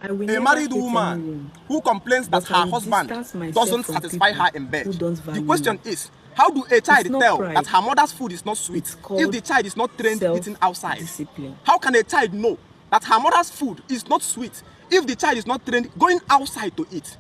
I will A never married hate woman anyone, who complains that but I her will husband distance myself doesn't from satisfy her people in bed. who don't The value question me. is, how do a child It's not tell pride. that her mother's food is not sweet It's if called the child is not trained eating outside? self-discipline. How can a child know that her mother's food is not sweet if the child is not trained going outside to eat?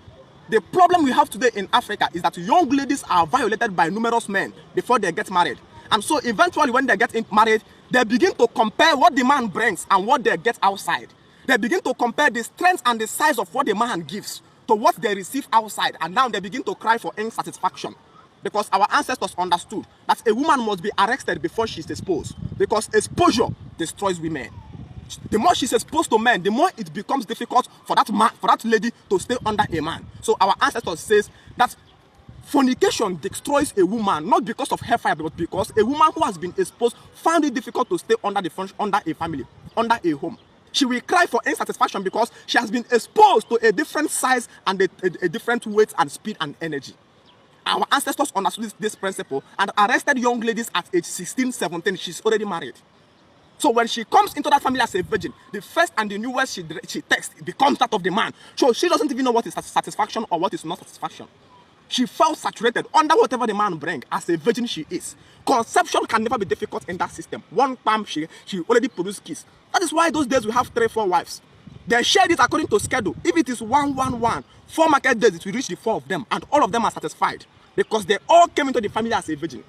The problem we have today in Africa is that young ladies are violated by numerous men before they get married. And so eventually when they get married, they begin to compare what the man brings and what they get outside. They begin to compare the strength and the size of what the man gives to what they receive outside. And now they begin to cry for insatisfaction. Because our ancestors understood that a woman must be arrested before she's exposed. Because exposure destroys women. The more she's exposed to men, the more it becomes difficult for that man, for that lady to stay under a man. So our ancestors says that fornication destroys a woman not because of hellfire, but because a woman who has been exposed found it difficult to stay under a family, under a home. She will cry for insatisfaction because she has been exposed to a different size and a different weight and speed and energy. Our ancestors understood this principle and arrested young ladies at age 16, 17. She's already married. So when she comes into that family as a virgin, the first and the newest she takes becomes that of the man. So she doesn't even know what is satisfaction or what is not satisfaction. She felt saturated under whatever the man brings as a virgin she is. Conception can never be difficult in that system. One palm, she already produced kids. That is why those days we have 3, 4 wives. They shared it according to schedule. If it is 1, 1, 1, 4 market days, it will reach the 4 of them. And all of them are satisfied. Because they all came into the family as a virgin.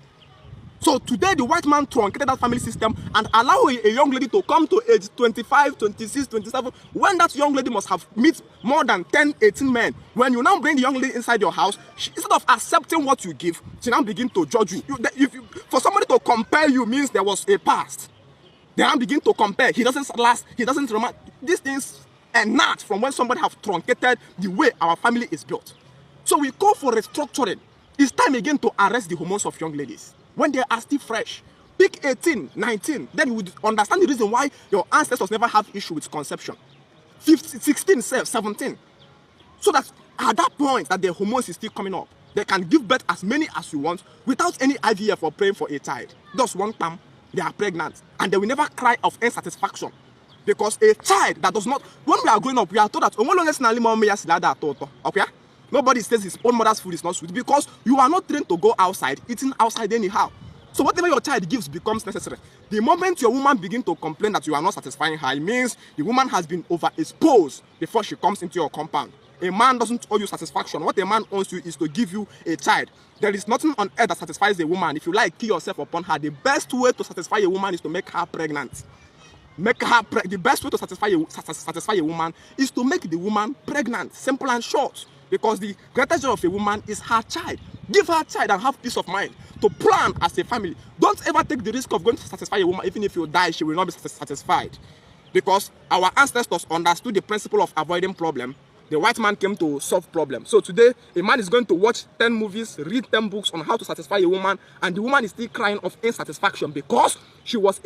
So today the white man truncated that family system and allowing a young lady to come to age 25, 26, 27, when that young lady must have met more than 10, 18 men. When you now bring the young lady inside your house, instead of accepting what you give, she now begin to judge you. For somebody to compare you means there was a past. They now begin to compare. He doesn't last, he doesn't remember. These things emanate from when somebody have truncated the way our family is built. So we call for restructuring. It's time again to arrest the hormones of young ladies when they are still fresh. Pick 18, 19, then you would understand the reason why your ancestors never have issue with conception. 15, 16, 17. So that at that point that their hormones is still coming up, they can give birth as many as you want without any IVF or praying for a child. Just one time, they are pregnant and they will never cry of insatisfaction. Because a child that does not, when we are growing up, we are told that okay? Nobody says his own mother's food is not sweet because you are not trained to go outside, eating outside anyhow. So whatever your child gives becomes necessary. The moment your woman begins to complain that you are not satisfying her, it means the woman has been overexposed before she comes into your compound. A man doesn't owe you satisfaction. What a man owes you is to give you a child. There is nothing on earth that satisfies a woman. If you like, kill yourself upon her. The best way to satisfy a woman is to make her pregnant. The best way to satisfy a woman is to make the woman pregnant. Simple and short. Because the greatest joy of a woman is her child. Give her a child and have peace of mind to plan as a family. Don't ever take the risk of going to satisfy a woman. Even if you die, she will not be satisfied. Because our ancestors understood the principle of avoiding problem. The white man came to solve problem. So today, a man is going to watch 10 movies, read 10 books on how to satisfy a woman, and the woman is still crying of insatisfaction because she was